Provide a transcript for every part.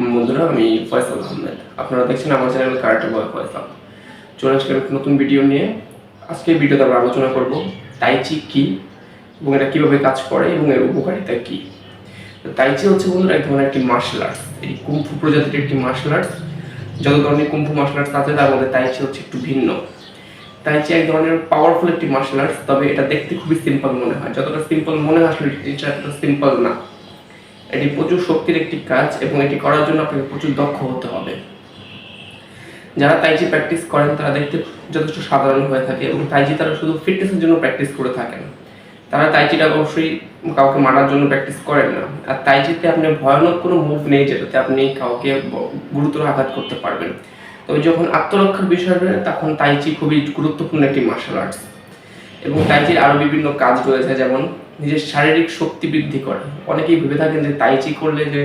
আলাইকুম বন্ধুরা, আমি ফয়সাল আহমেদ। আপনারা দেখছেন আমার চ্যানেল কারাটে বয় ফয়সাল। চলে আসলাম একটা নতুন ভিডিও নিয়ে। আজকে ভিডিওতে আমরা আলোচনা করব তাইচি কি এবং এটা কীভাবে কাজ করে এবং এর উপকারিতা কী। তাইচি হচ্ছে বন্ধুরা এক ধরনের একটি মার্শাল আর্টস। এই কুম্ফু প্রজাতির একটি মার্শাল আর্টস। যত ধরনের কুম্ফু মার্শাল আর্টস আছে তার মধ্যে তাইচি হচ্ছে একটু ভিন্ন। তাইচি এক ধরনের পাওয়ারফুল একটি মার্শাল আর্টস, তবে এটা দেখতে খুবই সিম্পল মনে হয়। যতটা সিম্পল মনে হয় আসলে এটা এতটা সিম্পল না। এটি প্রচুর শক্তির একটি কাজ এবং এটি করার জন্য আপনাকে প্রচুর দক্ষ হতে হবে। যারা তাইচি প্র্যাকটিস করেন তারা দেখতে যথেষ্ট সাধারণ হয়ে থাকে এবং তাইচি তারা শুধু ফিটনেসের জন্য প্র্যাকটিস করে থাকেন। তারা তাইচিটা অবশ্যই কাউকে মারার জন্য প্র্যাকটিস করেন না। আর তাইচিতে আপনি ভয়ানক কোনো মুভ নেই যেটাতে আপনি কাউকে গুরুতর আঘাত করতে পারবেন। তবে যখন আত্মরক্ষার বিষয় হবে তখন তাইচি খুবই গুরুত্বপূর্ণ একটি মার্শাল আর্টস। এবং তাইচির আরও বিভিন্ন কাজ রয়েছে, যেমন নিজের শারীরিক শক্তি বৃদ্ধি করে। অনেকেই ভেবে থাকেন যে তাইচি করলে যে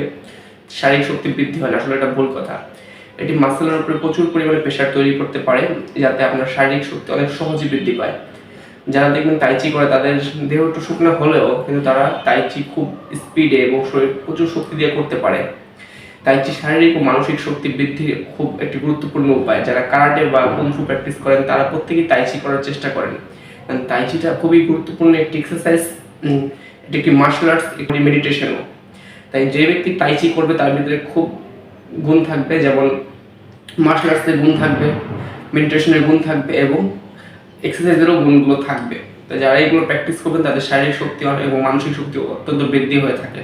শারীরিক শক্তি বৃদ্ধি হয় না, আসলে এটা ভুল কথা। এটি মাসেলের উপরে প্রচুর পরিমাণে প্রেশার তৈরি করতে পারে, যাতে আপনার শারীরিক শক্তি অনেক সহজে বৃদ্ধি পায়। যারা দেখবেন তাইচি করে তাদের দেহ একটু শুকনো হলেও কিন্তু তারা তাইচি খুব স্পিডে এবং শরীর প্রচুর শক্তি দিয়ে করতে পারে। তাইচি শারীরিক ও মানসিক শক্তি বৃদ্ধির খুব একটি গুরুত্বপূর্ণ উপায়। যারা কারাটে বা কুংফু প্র্যাকটিস করেন তারা প্রত্যেকেই তাইচি করার চেষ্টা করেন, কারণ তাইচিটা খুবই গুরুত্বপূর্ণ একটি এক্সারসাইজ। এটি একটি মার্শাল আর্টস, একটি মেডিটেশনও। তাই যে ব্যক্তি তাইচি করবে তার ভিতরে খুব গুণ থাকবে, যেমন মার্শাল আর্টসের গুণ থাকবে, মেডিটেশনের গুণ থাকবে এবং এক্সারসাইজেরও গুণগুলো থাকবে। তাই যারা এইগুলো প্র্যাকটিস করবেন তাদের শারীরিক শক্তি এবং মানসিক শক্তি অত্যন্ত বৃদ্ধি হয়ে থাকে।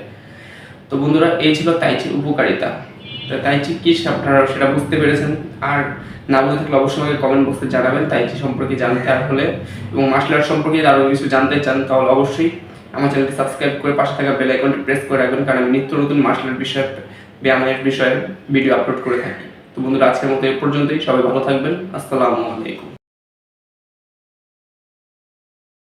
তো বন্ধুরা, এই ছিল তাইচির উপকারিতা। তো তাইচি কি আপনারা সেটা বুঝতে পেরেছেন, আর না বুঝে থাকলে অবশ্যই আমাকে কমেন্ট বক্সে জানাবেন। তাইচি সম্পর্কে জানতে আর হলে এবং মার্শাল আর্ট সম্পর্কে আরও কিছু জানতে চান তাহলে অবশ্যই আমার চ্যানেলটি সাবস্ক্রাইব করে পাশে থাকা বেল আইকনটি প্রেস করে রাখবেন, কারণ আমি নিত্য নতুন মার্শাল আর্ট বিষয়ে ব্যায়ামের বিষয়ে ভিডিও আপলোড করে থাকি। তো বন্ধুরা, আজকের মতো এই পর্যন্তই। সবাই ভালো থাকবেন। আসসালামু আলাইকুম।